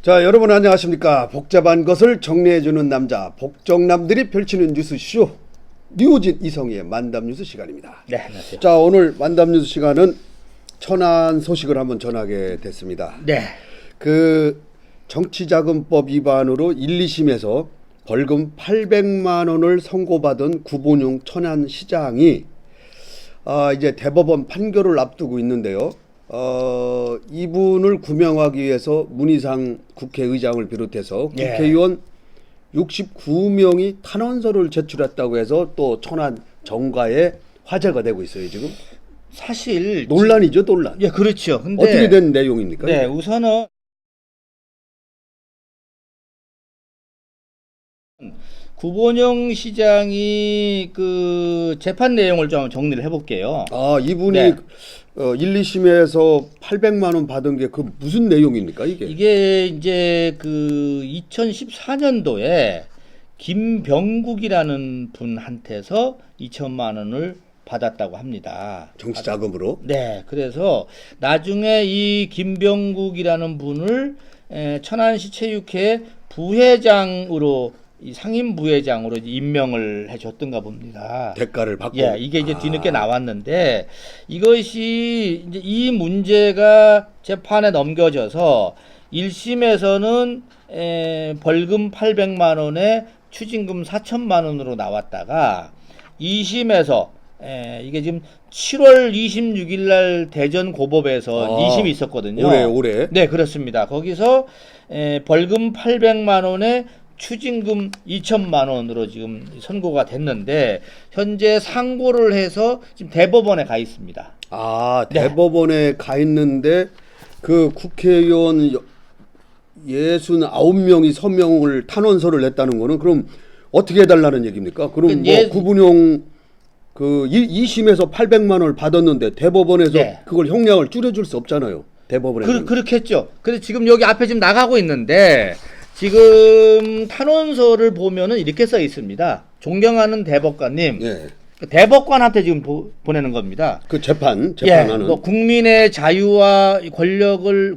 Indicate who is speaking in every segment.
Speaker 1: 자, 여러분 안녕하십니까? 복잡한 것을 정리해주는 남자, 복정남들이 펼치는 뉴스쇼 뉴진 이성희의 만담뉴스 시간입니다.
Speaker 2: 네, 안녕하세요.
Speaker 1: 자, 오늘 만담뉴스 시간은 천안 소식을 한번 전하게 됐습니다.
Speaker 2: 네.
Speaker 1: 그 정치자금법 위반으로 1, 2심에서 벌금 800만 원을 선고받은 구본용 천안시장이 이제 대법원 판결을 앞두고 있는데요. 이분을 구명하기 위해서 문희상 국회의장을 비롯해서 국회의원 69명이 탄원서를 제출했다고 해서 또 천안 정가에 화제가 되고 있어요, 지금.
Speaker 2: 사실
Speaker 1: 논란이죠, 논란.
Speaker 2: 예, 그렇죠. 근데
Speaker 1: 어떻게 된 내용입니까?
Speaker 2: 네, 우선은 구본영 시장이 그 재판 내용을 좀 정리를 해볼게요.
Speaker 1: 이분이
Speaker 2: 네.
Speaker 1: 1, 2심에서 800만 원 받은 게 그 무슨 내용입니까, 이게?
Speaker 2: 이게 이제 그 2014년도에 김병국이라는 분한테서 2천만 원을 받았다고 합니다.
Speaker 1: 정치 자금으로?
Speaker 2: 네, 그래서 나중에 이 김병국이라는 분을 천안시 체육회 부회장으로 이 상임 부회장으로 임명을 해줬던가 봅니다.
Speaker 1: 대가를 받고.
Speaker 2: 예, 이게 이제 뒤늦게 나왔는데 이것이 이제 이 문제가 재판에 넘겨져서 1심에서는 벌금 800만 원에 추징금 4천만 원으로 나왔다가 2심에서 이게 지금 7월 26일 날 대전 고법에서 2심이 있었거든요.
Speaker 1: 올해.
Speaker 2: 네, 그렇습니다. 거기서 벌금 800만 원에 추징금 2천만 원으로 지금 선고가 됐는데 현재 상고를 해서 지금 대법원에 가 있습니다.
Speaker 1: 대법원에 가 있는데 그 국회의원 69명이 서명을 탄원서를 냈다는 거는 그럼 어떻게 해달라는 얘기입니까? 그럼 구분용 그 2심에서 800만 원을 받았는데 대법원에서 그걸 형량을 줄여줄 수 없잖아요. 대법원에서.
Speaker 2: 그렇겠죠. 그래서 지금 여기 앞에 지금 나가고 있는데 지금 탄원서를 보면은 이렇게 써 있습니다. 존경하는 대법관님, 대법관한테 지금 보내는 겁니다.
Speaker 1: 그 재판하는.
Speaker 2: 국민의 자유와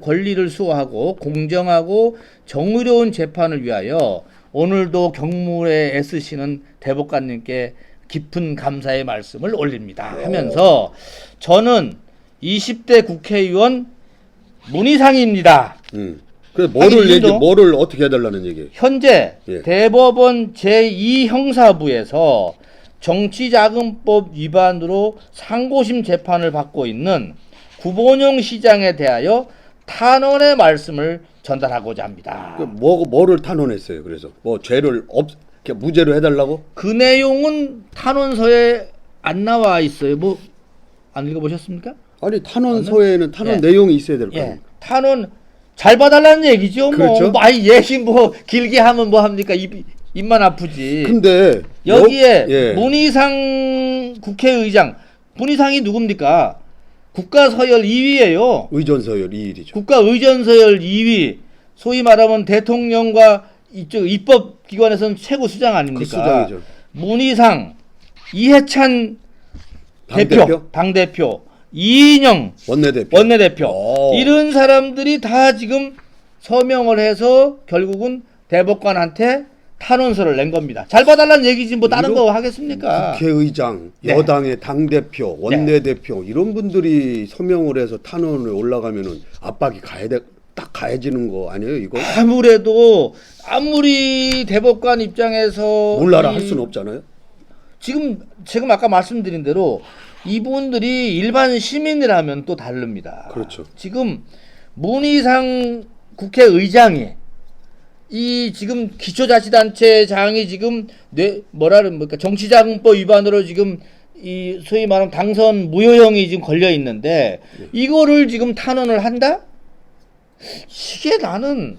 Speaker 2: 권리를 수호하고 공정하고 정의로운 재판을 위하여 오늘도 경무에 애쓰시는 대법관님께 깊은 감사의 말씀을 올립니다. 하면서 저는 20대 국회의원 문희상입니다.
Speaker 1: 그래 뭐를 어떻게 해달라는 얘기예요?
Speaker 2: 현재 대법원 제2형사부에서 정치자금법 위반으로 상고심 재판을 받고 있는 구본용 시장에 대하여 탄원의 말씀을 전달하고자 합니다.
Speaker 1: 뭐를 탄원했어요? 그래서 뭐 죄를 무죄로 해달라고?
Speaker 2: 그 내용은 탄원서에 안 나와 있어요. 뭐 안 읽어보셨습니까?
Speaker 1: 아니 탄원서에는 탄원 내용이 있어야 될 거 아닙니까?
Speaker 2: 탄원 잘 봐달라는 얘기죠.
Speaker 1: 그렇죠?
Speaker 2: 얘기 길게 하면 뭐 합니까? 입만 아프지.
Speaker 1: 근데
Speaker 2: 여기에 문희상 국회의장, 문희상이 누굽니까? 국가서열 2위예요.
Speaker 1: 의전서열 2위죠.
Speaker 2: 국가의전서열 2위. 소위 말하면 대통령과 이쪽 입법기관에서는 최고 수장 아닙니까?
Speaker 1: 그 수장이죠.
Speaker 2: 문희상, 이해찬 당대표, 이인영 원내대표 이런 사람들이 다 지금 서명을 해서 결국은 대법관한테 탄원서를 낸 겁니다. 잘 봐달라는 얘기지 뭐 다른 거 하겠습니까?
Speaker 1: 국회의장, 여당의 당대표, 원내대표 이런 분들이 서명을 해서 탄원에 올라가면은 압박이 딱 가해지는 거 아니에요, 이거?
Speaker 2: 아무리 대법관 입장에서
Speaker 1: 몰라라 할 수는 없잖아요.
Speaker 2: 지금 아까 말씀드린 대로 이분들이 일반 시민이라면 또 다릅니다.
Speaker 1: 그렇죠.
Speaker 2: 지금 문희상 국회의장이 이 지금 기초자치단체장이 지금 정치자금법 위반으로 지금 이 소위 말하면 당선 무효형이 지금 걸려 있는데 이거를 지금 탄원을 한다? 이게 나는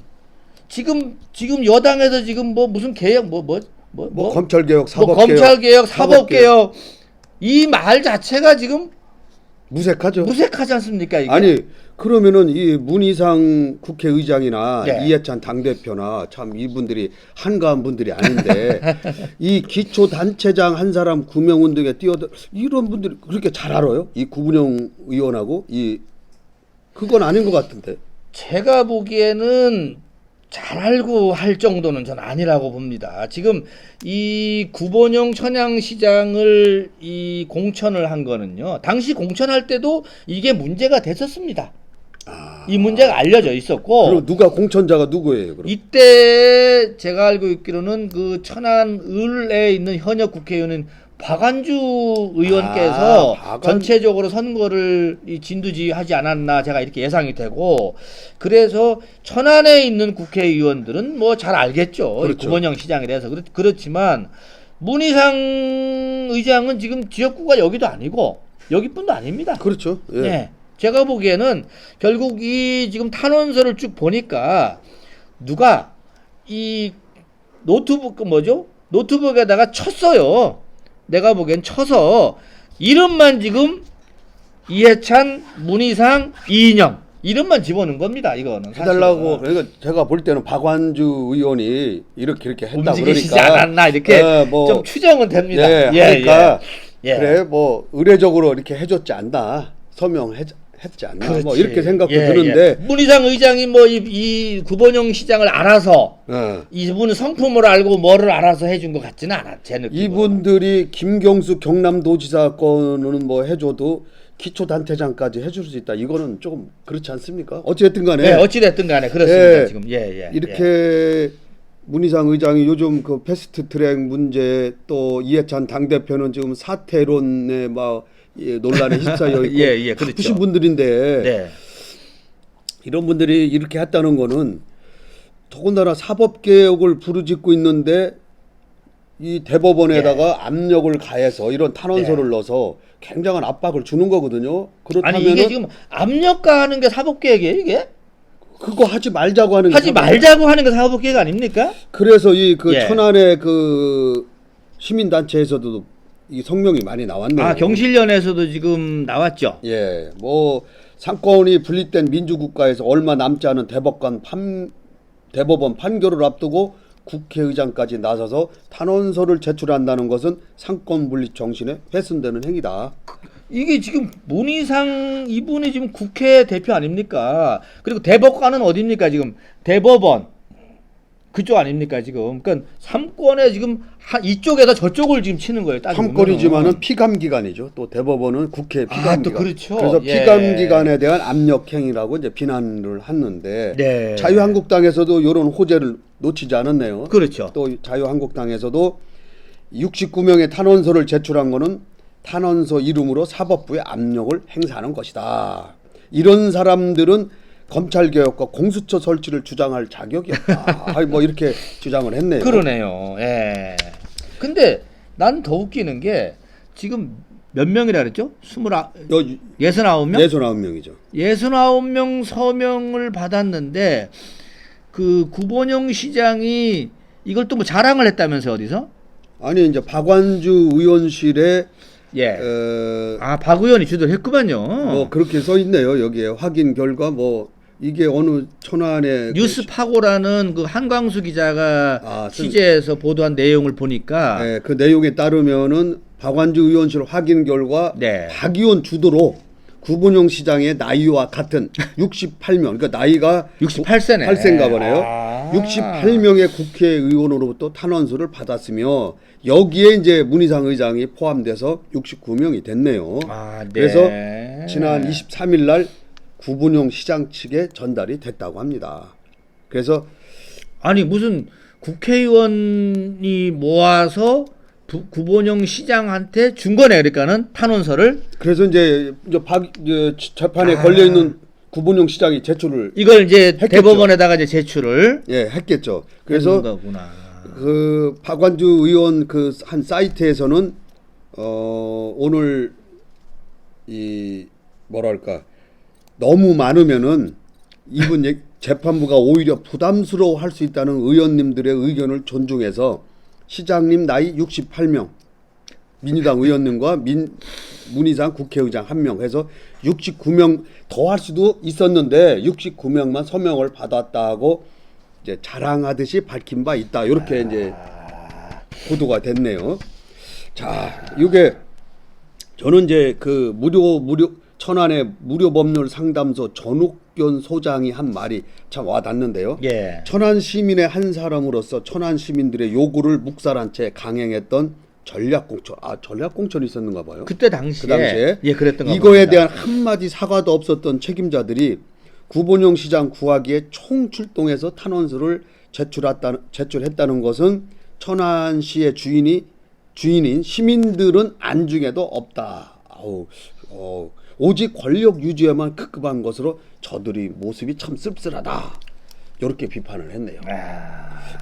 Speaker 2: 지금 여당에서 지금 무슨 개혁
Speaker 1: 검찰개혁,
Speaker 2: 사법개혁 이 말 자체가 지금 무색하지 않습니까? 이게?
Speaker 1: 아니 그러면은 이 문희상 국회의장이나 이해찬 당대표나 참 이분들이 한가한 분들이 아닌데 이 기초단체장 한 사람 구명운동에 뛰어들 이런 분들이 그렇게 잘 알아요? 이 구분영 의원하고 그건 아닌 것 같은데.
Speaker 2: 제가 보기에는 잘 알고 할 정도는 전 아니라고 봅니다. 지금 이 구본영 천양시장을 이 공천을 한 거는요. 당시 공천할 때도 이게 문제가 됐었습니다. 이 문제가 알려져 있었고.
Speaker 1: 그럼 누가 공천자가 누구예요? 그럼?
Speaker 2: 이때 제가 알고 있기로는 그 천안을에 있는 현역 국회의원은 박완주 의원께서 전체적으로 선거를 이 진두지휘하지 않았나 제가 이렇게 예상이 되고, 그래서 천안에 있는 국회의원들은 뭐 잘 알겠죠.
Speaker 1: 그렇죠.
Speaker 2: 이 구본영 시장에 대해서. 그렇지만 문희상 의장은 지금 지역구가 여기도 아니고 여기뿐도 아닙니다.
Speaker 1: 그렇죠. 예.
Speaker 2: 네. 제가 보기에는 결국 이 지금 탄원서를 쭉 보니까 누가 이 노트북에다가 쳤어요. 내가 보기엔 쳐서 이름만 지금 이해찬, 문희상, 이인영 이름만 집어넣은 겁니다. 이거는
Speaker 1: 해달라고. 그러니까 제가 볼 때는 박완주 의원이 이렇게 했다
Speaker 2: 움직이시지
Speaker 1: 그러니까
Speaker 2: 않았나 이렇게 좀 추정은 됩니다.
Speaker 1: 그러니까
Speaker 2: 예.
Speaker 1: 그래 뭐 의례적으로 이렇게 해줬지 않나, 서명했지 않나,
Speaker 2: 그렇지.
Speaker 1: 뭐 이렇게 생각도 드는데.
Speaker 2: 문희상 의장이 뭐 이 구본영 시장을 알아서 이분은 성품을 알고 뭐를 알아서 해준 것 같지는 않아. 제 느낌.
Speaker 1: 이분들이 김경수 경남도지사 건은 뭐 해줘도 기초단체장까지 해줄 수 있다. 이거는 조금 그렇지 않습니까? 어찌됐든 간에.
Speaker 2: 네, 어찌됐든 간에 그렇습니다.
Speaker 1: 예,
Speaker 2: 지금
Speaker 1: 이렇게 문희상 의장이 요즘 그 패스트트랙 문제, 또 이해찬 당대표는 지금 사퇴론에 막 논란에 휩싸여 있고
Speaker 2: 그렇죠.
Speaker 1: 바쁘신 분들인데
Speaker 2: 네.
Speaker 1: 이런 분들이 이렇게 했다는 거는 더군다나 사법개혁을 부르짖고 있는데 이 대법원에다가 압력을 가해서 이런 탄원서를 넣어서 굉장한 압박을 주는 거거든요. 그렇다면
Speaker 2: 아니 이게 지금 압력 가하는 게 사법개혁이에요 이게?
Speaker 1: 그거 하지 말자고 하는
Speaker 2: 하지 말자고 하는 게 사법개혁 아닙니까?
Speaker 1: 그래서 이 그 천안의 그 시민단체에서도 이 성명이 많이 나왔네요.
Speaker 2: 경실련에서도 지금 나왔죠.
Speaker 1: 예, 뭐 상권이 분립된 민주국가에서 얼마 남지 않은 대법원 판결을 앞두고 국회의장까지 나서서 탄원서를 제출한다는 것은 상권 분립 정신에 훼손되는 행위다.
Speaker 2: 이게 지금 문희상 이분이 지금 국회 대표 아닙니까? 그리고 대법관은 어디입니까 지금? 대법원 그쪽 아닙니까 지금? 그러니까 삼권에 지금 이쪽에다 저쪽을 지금 치는 거예요.
Speaker 1: 삼권이지만은 피감기관이죠. 또 대법원은 국회 피감기관.
Speaker 2: 또 그렇죠.
Speaker 1: 그래서 피감기관에 대한 압력행위라고 이제 비난을 했는데 자유한국당에서도 이런 호재를 놓치지 않았네요.
Speaker 2: 그렇죠.
Speaker 1: 또 자유한국당에서도 69명의 탄원서를 제출한 거는 탄원서 이름으로 사법부에 압력을 행사하는 것이다. 이런 사람들은 검찰개혁과 공수처 설치를 주장할 자격이 없다. 뭐 이렇게 주장을 했네요.
Speaker 2: 그러네요. 예. 근데 난 더 웃기는 게 지금 몇 명이라 그랬죠? 69명?
Speaker 1: 69명이죠.
Speaker 2: 69명 서명을 받았는데 그 구본영 시장이 이걸 또 뭐 자랑을 했다면서요, 어디서?
Speaker 1: 아니 이제 박완주 의원실에
Speaker 2: 박 의원이 주도를 했구만요.
Speaker 1: 뭐 그렇게 써 있네요. 여기에 확인 결과 뭐 이게 어느 천안의
Speaker 2: 뉴스파고라는 그 한광수 기자가 취재해서 보도한 내용을 보니까
Speaker 1: 그 내용에 따르면은 박완주 의원실 확인 결과 박 의원 주도로 구본영 시장의 나이와 같은 68명, 그러니까 나이가 8세인가 보네요. 68명의 국회의원으로부터 탄원서를 받았으며 여기에 이제 문희상 의장이 포함돼서 69명이 됐네요. 그래서 지난 23일 날 구본영 시장 측에 전달이 됐다고 합니다. 그래서
Speaker 2: 아니 무슨 국회의원이 모아서 구본영 시장한테 준 거네. 그러니까는 탄원서를.
Speaker 1: 그래서 이제 재판에 걸려 있는 구본영 시장이 제출을
Speaker 2: 이걸 이제
Speaker 1: 했겠죠.
Speaker 2: 대법원에다가 이제 제출을
Speaker 1: 했겠죠. 그래서
Speaker 2: 거구나.
Speaker 1: 그 박완주 의원 그 한 사이트에서는 오늘 이 뭐랄까 너무 많으면은 이분 재판부가 오히려 부담스러워할 수 있다는 의원님들의 의견을 존중해서 시장님 나이 68명, 민주당 의원님과 문희상 국회의장 1명 해서 69명 더 할 수도 있었는데 69명만 서명을 받았다고 이제 자랑하듯이 밝힌 바 있다. 이렇게 이제 보도가 됐네요. 자, 이게 저는 이제 그 무료 천안의 무료 법률 상담소 전욱견 소장이 한 말이 참 와닿는데요.
Speaker 2: 예.
Speaker 1: 천안 시민의 한 사람으로서 천안 시민들의 요구를 묵살한 채 강행했던 전략공천. 전략공천이 있었는가 봐요.
Speaker 2: 그때 당시에,
Speaker 1: 그 당시에
Speaker 2: 예, 그랬던 거
Speaker 1: 이거에 대한 한마디 사과도 없었던 책임자들이 구본용 시장 구하기에 총출동해서 탄원서를 제출했다는 것은 천안시의 주인인 시민들은 안중에도 없다. 오직 권력 유지에만 급급한 것으로 저들이 모습이 참 씁쓸하다. 이렇게 비판을 했네요.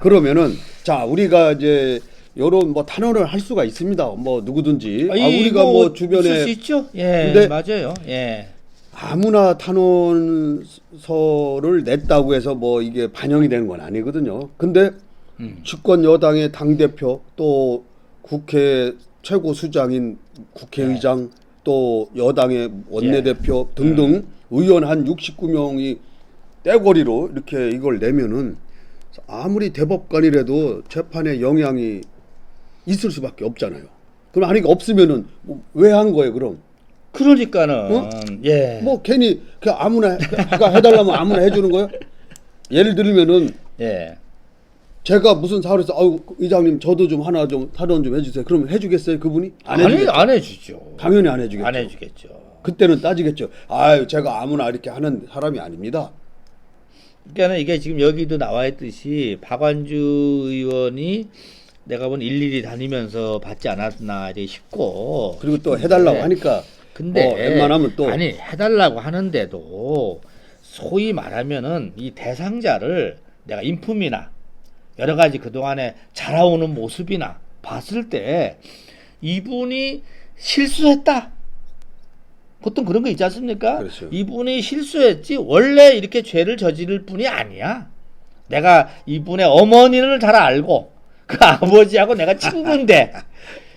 Speaker 1: 그러면은 자 우리가 이제 요런 뭐 탄원을 할 수가 있습니다. 뭐 누구든지 우리가 뭐 주변에
Speaker 2: 있을 수 있죠. 예,
Speaker 1: 근데
Speaker 2: 맞아요. 예.
Speaker 1: 아무나 탄원서를 냈다고 해서 뭐 이게 반영이 되는 건 아니거든요. 근데 집권 여당의 당 대표 또 국회 최고 수장인 국회의장 또 여당의 원내대표 등등 의원 한 69명이 떼거리로 이렇게 이걸 내면은 아무리 대법관이라도 재판에 영향이 있을 수밖에 없잖아요. 그럼 아니 없으면은 왜 한 거예요, 그럼?
Speaker 2: 그러니까는 예.
Speaker 1: 뭐 괜히 그냥 아무나 해달라면 아무나 해주는 거예요? 예를 들면은
Speaker 2: 예.
Speaker 1: 제가 무슨 사활에서 의장님 저도 좀 하나 좀 탄원 좀 해주세요. 그러면 해주겠어요, 그분이?
Speaker 2: 안 해주죠.
Speaker 1: 당연히 안 해주겠죠.
Speaker 2: 안 해주겠죠.
Speaker 1: 그때는 따지겠죠. 제가 아무나 이렇게 하는 사람이 아닙니다.
Speaker 2: 그러니까 이게 지금 여기도 나와 있듯이 박완주 의원이 내가 본 일일이 다니면서 받지 않았나 이제 싶고
Speaker 1: 그리고 또 해달라고 하니까
Speaker 2: 근데
Speaker 1: 웬만하면 또
Speaker 2: 아니 해달라고 하는데도 소위 말하면은 이 대상자를 내가 인품이나 여러 가지 그동안에 자라오는 모습이나 봤을 때 이분이 실수했다. 보통 그런 거 있지 않습니까?
Speaker 1: 그렇죠.
Speaker 2: 이분이 실수했지 원래 이렇게 죄를 저지를 분이 아니야. 내가 이분의 어머니를 잘 알고 그 아버지하고 내가 친구인데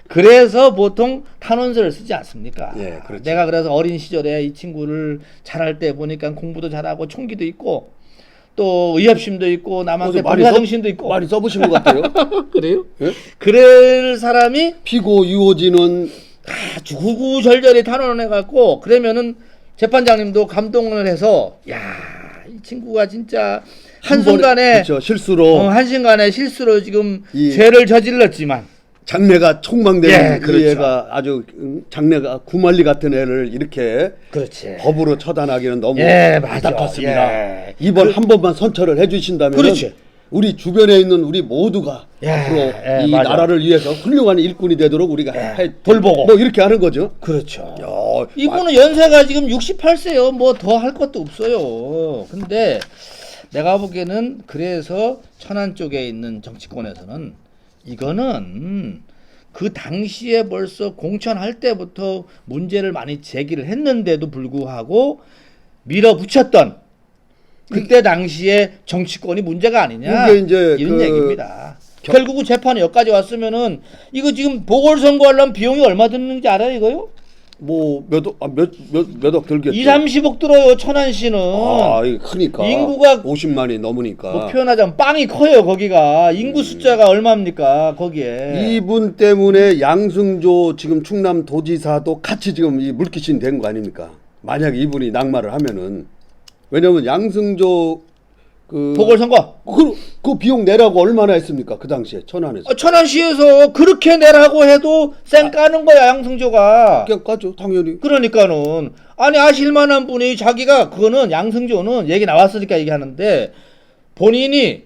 Speaker 2: 그래서 보통 탄원서를 쓰지 않습니까?
Speaker 1: 예, 그렇죠.
Speaker 2: 내가 그래서 어린 시절에 이 친구를 잘할 때 보니까 공부도 잘하고 총기도 있고 또 의협심도 있고 남한테 범사정신도 있고
Speaker 1: 많이 써보신 것 같아요.
Speaker 2: 그래요?
Speaker 1: 예?
Speaker 2: 그럴 사람이
Speaker 1: 피고 유호진은
Speaker 2: 구구절절히 탄원을 해갖고 그러면은 재판장님도 감동을 해서 야, 이 친구가 진짜 한순간에
Speaker 1: 그렇죠. 실수로
Speaker 2: 한순간에 실수로 지금
Speaker 1: 이
Speaker 2: 죄를 저질렀지만
Speaker 1: 장래가 촉망되는
Speaker 2: 예, 그렇죠.
Speaker 1: 이 애가 아주 장래가 구말리 같은 애를 이렇게
Speaker 2: 그렇지.
Speaker 1: 법으로 처단하기는 너무
Speaker 2: 예, 맞아.
Speaker 1: 안타깝습니다.
Speaker 2: 예.
Speaker 1: 이번 한 번만 선처를 해주신다면
Speaker 2: 그렇지.
Speaker 1: 우리 주변에 있는 우리 모두가
Speaker 2: 예,
Speaker 1: 앞으로
Speaker 2: 예,
Speaker 1: 이
Speaker 2: 맞아.
Speaker 1: 나라를 위해서 훌륭한 일꾼이 되도록 우리가
Speaker 2: 돌보고.
Speaker 1: 뭐 이렇게 하는 거죠.
Speaker 2: 그렇죠.
Speaker 1: 야,
Speaker 2: 이분은 연세가 지금 68세요. 뭐 더 할 것도 없어요. 근데 내가 보기에는 그래서 천안 쪽에 있는 정치권에서는 이거는 그 당시에 벌써 공천할 때부터 문제를 많이 제기를 했는데도 불구하고 밀어붙였던 그때 당시에 정치권이 문제가 아니냐
Speaker 1: 이게 이제
Speaker 2: 이런 얘기입니다. 결국은 재판이 여기까지 왔으면은 이거 지금 보궐선거하려면 비용이 얼마 드는지 알아요 이거요?
Speaker 1: 뭐 몇억 들겠죠.
Speaker 2: 2, 30억 들어요 천안시는.
Speaker 1: 이거 크니까
Speaker 2: 인구가
Speaker 1: 50만이 넘으니까.
Speaker 2: 뭐 표현하자면 빵이 커요 거기가. 인구 숫자가 얼마입니까 거기에.
Speaker 1: 이분 때문에 양승조 지금 충남 도지사도 같이 지금 이 물귀신 된 거 아닙니까? 만약에 이분이 낙마를 하면은 왜냐면 양승조
Speaker 2: 보궐선거
Speaker 1: 그 비용 내라고 얼마나 했습니까 그 당시에 천안에서.
Speaker 2: 천안시에서 그렇게 내라고 해도 쌩 까는 거야 양승조가.
Speaker 1: 그냥 까죠 당연히.
Speaker 2: 그러니까는 아니 아실만한 분이 자기가 그거는 양승조는 얘기 나왔으니까 얘기하는데 본인이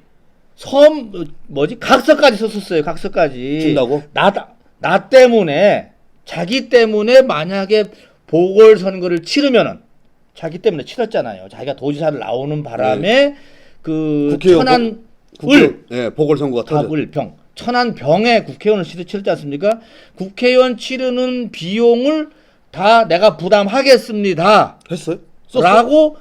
Speaker 2: 각서까지 썼었어요. 각서까지
Speaker 1: 준다고?
Speaker 2: 나 때문에 자기 때문에 만약에 보궐선거를 치르면은 자기 때문에 치렀잖아요. 자기가 도지사를 나오는 바람에 그 천안
Speaker 1: 보궐선거가 터져.
Speaker 2: 을병 천안병에 국회의원을 치르지 않습니까? 국회의원 치르는 비용을 다 내가 부담하겠습니다.
Speaker 1: 했어요?
Speaker 2: 라고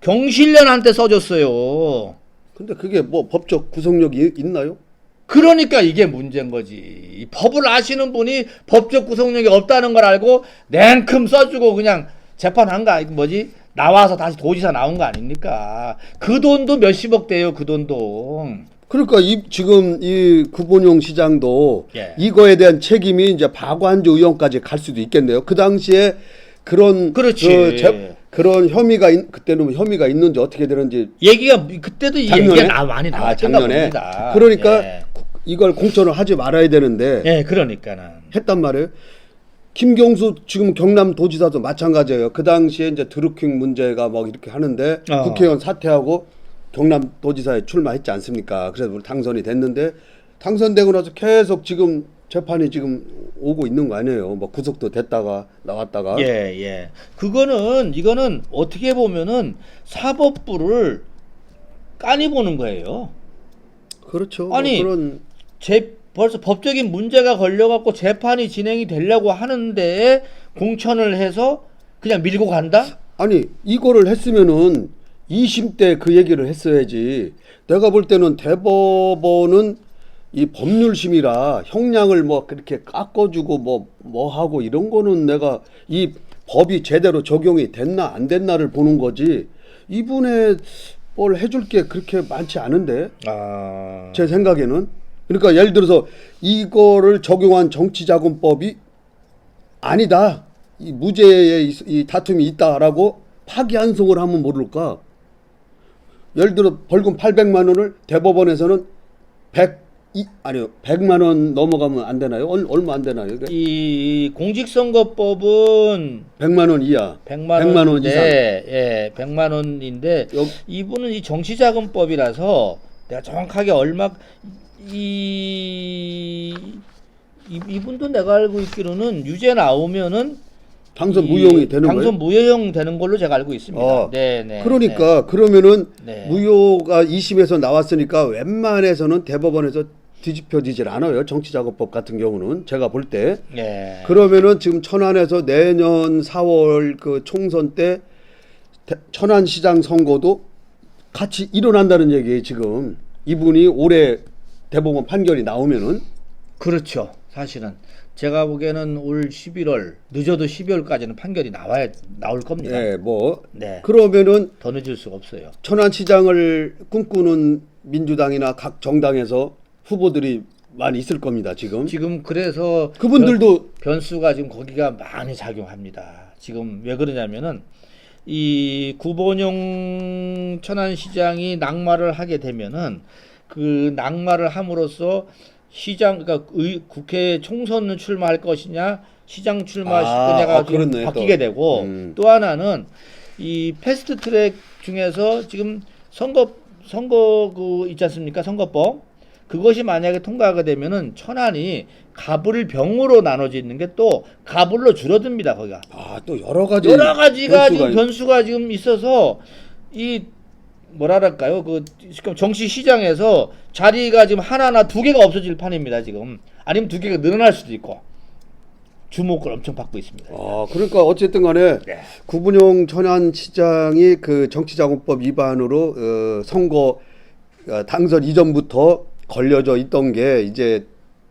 Speaker 2: 경실련한테 써줬어요.
Speaker 1: 근데 그게 뭐 법적 구속력이 있나요?
Speaker 2: 그러니까 이게 문제인 거지. 법을 아시는 분이 법적 구속력이 없다는 걸 알고 냉큼 써주고 그냥 재판한 거 나와서 다시 도지사 나온 거 아닙니까? 그 돈도 몇십억 돼요. 그 돈도.
Speaker 1: 그러니까 지금 이 구본용 시장도
Speaker 2: 예.
Speaker 1: 이거에 대한 책임이 이제 박완주 의원까지 갈 수도 있겠네요. 그 당시에 그런
Speaker 2: 그렇지.
Speaker 1: 그런 혐의가 그때는 혐의가 있는지 어떻게 되는지
Speaker 2: 얘기가 그때도
Speaker 1: 작년에?
Speaker 2: 얘기가 많이 나왔던
Speaker 1: 작년에.
Speaker 2: 겁니다.
Speaker 1: 그러니까
Speaker 2: 예.
Speaker 1: 이걸 공천을 하지 말아야 되는데
Speaker 2: 예, 그러니까는.
Speaker 1: 했단 말이에요. 김경수 지금 경남도지사도 마찬가지예요. 그 당시에 이제 드루킹 문제가 막 이렇게 하는데 국회의원 사퇴하고 경남도지사에 출마했지 않습니까? 그래서 당선이 됐는데 당선되고 나서 계속 지금 재판이 지금 오고 있는 거 아니에요. 뭐 구속도 됐다가 나왔다가.
Speaker 2: 예, 예. 이거는 어떻게 보면은 사법부를 까니 보는 거예요.
Speaker 1: 그렇죠.
Speaker 2: 아니,
Speaker 1: 뭐 그런
Speaker 2: 벌써 법적인 문제가 걸려갖고 재판이 진행이 되려고 하는데 공천을 해서 그냥 밀고 간다?
Speaker 1: 아니 이거를 했으면은 2심 때 그 얘기를 했어야지. 내가 볼 때는 대법원은 이 법률심이라 형량을 뭐 그렇게 깎아주고 뭐 하고 이런 거는 내가 이 법이 제대로 적용이 됐나 안 됐나를 보는 거지. 이분의 뭘 해줄 게 그렇게 많지 않은데 제 생각에는. 그러니까 예를 들어서 이거를 적용한 정치자금법이 아니다. 이 무죄의 이 다툼이 있다라고 파기환송을 하면 모를까. 예를 들어 벌금 800만 원을 대법원에서는 100만 원 넘어가면 안 되나요? 얼마 안 되나요? 이게?
Speaker 2: 이 공직선거법은
Speaker 1: 100만 원 이하.
Speaker 2: 100만
Speaker 1: 원 이상.
Speaker 2: 예, 100만 원인데 이분은 이 정치자금법이라서 내가 정확하게 얼마 이분도 내가 알고 있기로는 유죄 나오면은
Speaker 1: 당선 무효이 되는 거예요?
Speaker 2: 당선 무효형 되는 걸로 제가 알고 있습니다. 네.
Speaker 1: 그러니까 그러면은
Speaker 2: 네.
Speaker 1: 무효가 2심에서 나왔으니까 웬만해서는 대법원에서 뒤집혀지질 않아요. 정치자금법 같은 경우는 제가 볼 때.
Speaker 2: 네.
Speaker 1: 그러면은 지금 천안에서 내년 4월 그 총선 때 천안시장 선거도 같이 일어난다는 얘기예요. 지금 이분이 올해 대법원 판결이 나오면은.
Speaker 2: 그렇죠. 사실은 제가 보기에는 올 11월 늦어도 12월까지는 판결이 나올 겁니다.
Speaker 1: 네, 뭐
Speaker 2: 네.
Speaker 1: 그러면은
Speaker 2: 더 늦을 수가 없어요.
Speaker 1: 천안시장을 꿈꾸는 민주당이나 각 정당에서 후보들이 많이 있을 겁니다. 지금
Speaker 2: 그래서
Speaker 1: 그분들도
Speaker 2: 변수가 지금 거기가 많이 작용합니다. 지금 왜 그러냐면은 이 구본용 천안시장이 낙마를 하게 되면은 그 낙마를 함으로써 시장 그러니까 국회 총선을 출마할 것이냐 시장 출마할 거냐가 지금 바뀌게 되고 또 하나는 이 패스트트랙 중에서 지금 선거 그 있지 않습니까? 선거법 그것이 만약에 통과가 되면은 천안이 가불병으로 나눠져 있는 게 또 가불로 줄어듭니다. 거기가.
Speaker 1: 또 여러 가지가
Speaker 2: 지금 변수가 지금 있어서 이 뭐랄까요? 그 지금 정치 시장에서 자리가 지금 하나나 두 개가 없어질 판입니다. 지금 아니면 두 개가 늘어날 수도 있고 주목을 엄청 받고 있습니다.
Speaker 1: 그러니까 어쨌든 간에
Speaker 2: 네.
Speaker 1: 구분용 천안시장이 그 정치자금법 위반으로 선거 당선 이전부터 걸려져 있던 게 이제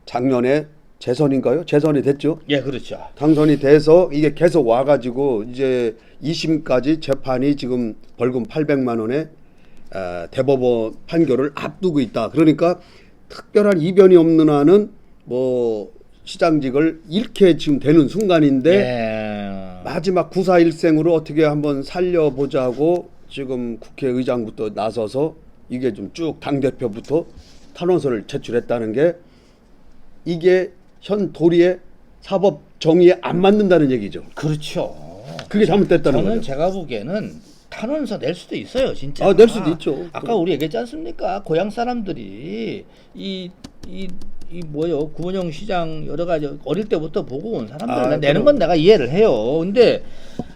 Speaker 1: 작년에 재선인가요? 재선이 됐죠?
Speaker 2: 예, 그렇죠.
Speaker 1: 당선이 돼서 이게 계속 와가지고 이제 2심까지 재판이 지금 벌금 800만 원에 대법원 판결을 앞두고 있다. 그러니까 특별한 이변이 없는 한은 뭐 시장직을 잃게 지금 되는 순간인데
Speaker 2: 예.
Speaker 1: 마지막 구사일생으로 어떻게 한번 살려보자고 지금 국회의장부터 나서서 이게 좀 쭉 당대표부터 탄원서를 제출했다는 게 이게 현 도리의 사법 정의에 안 맞는다는 얘기죠.
Speaker 2: 그렇죠.
Speaker 1: 그게 잘못됐다는
Speaker 2: 저는
Speaker 1: 거죠.
Speaker 2: 제가 보기에는 탄원서 낼 수도 있어요, 진짜.
Speaker 1: 낼 수도 있죠.
Speaker 2: 아까 우리 얘기했지 않습니까? 고향 사람들이 이 뭐요? 구본영 시장 여러 가지 어릴 때부터 보고 온 사람들 내는 건 내가 이해를 해요. 근데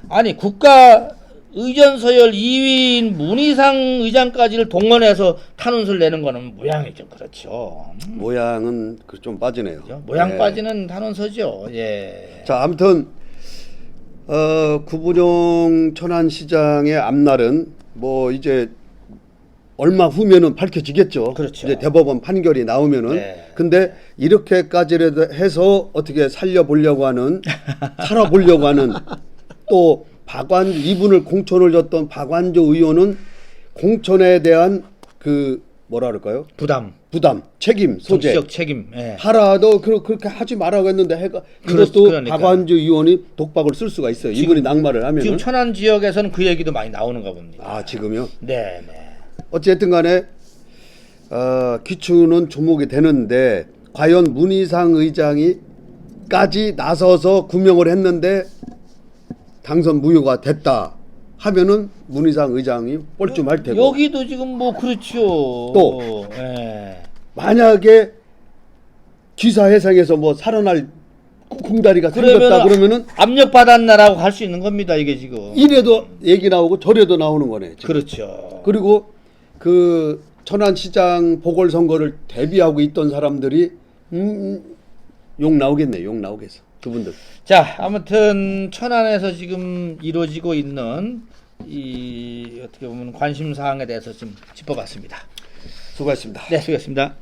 Speaker 2: 아니 국가 의전 서열 2위인 문희상 의장까지를 동원해서 탄원서를 내는 거는 모양이 좀 그렇죠.
Speaker 1: 모양은 좀 빠지네요.
Speaker 2: 그렇죠? 모양 빠지는 탄원서죠. 예.
Speaker 1: 자, 아무튼 구분용 천안시장의 앞날은 뭐 이제 얼마 후면은 밝혀지겠죠.
Speaker 2: 그렇죠.
Speaker 1: 이제 대법원 판결이 나오면은.
Speaker 2: 네.
Speaker 1: 근데 이렇게까지라도 해서 어떻게 살려보려고 하는, 살아보려고 하는 또 이분을 공천을 줬던 박완조 의원은 공천에 대한 그 뭐라 그럴까요?
Speaker 2: 부담,
Speaker 1: 책임, 소재.
Speaker 2: 정치적 책임. 예.
Speaker 1: 하라도 그렇게 하지 말라고 했는데 이것도
Speaker 2: 그러니까.
Speaker 1: 박완주 의원이 독박을 쓸 수가 있어요. 이분이 낙마를 하면.
Speaker 2: 지금 천안 지역에서는 그 얘기도 많이 나오는가 봅니다.
Speaker 1: 아, 지금요?
Speaker 2: 네, 네.
Speaker 1: 어쨌든 간에 귀추는 주목이 되는데 과연 문희상 의장이까지 나서서 구명을 했는데 당선 무효가 됐다 하면은 문희상 의장이 뻘쭘할 테고,
Speaker 2: 여기도 지금 뭐 그렇죠.
Speaker 1: 또.
Speaker 2: 예.
Speaker 1: 만약에 기사회생에서 뭐 살아날 궁다리가 생겼다 그러면은
Speaker 2: 압력 받았나라고 할 수 있는 겁니다. 이게 지금.
Speaker 1: 이래도 얘기 나오고 저래도 나오는 거네. 지금.
Speaker 2: 그렇죠.
Speaker 1: 그리고 그 천안시장 보궐선거를 대비하고 있던 사람들이 욕 나오겠네. 욕 나오겠어. 그분들.
Speaker 2: 자, 아무튼 천안에서 지금 이루어지고 있는 이 어떻게 보면 관심 사항에 대해서 좀 짚어봤습니다.
Speaker 1: 수고하셨습니다.
Speaker 2: 네, 수고했습니다.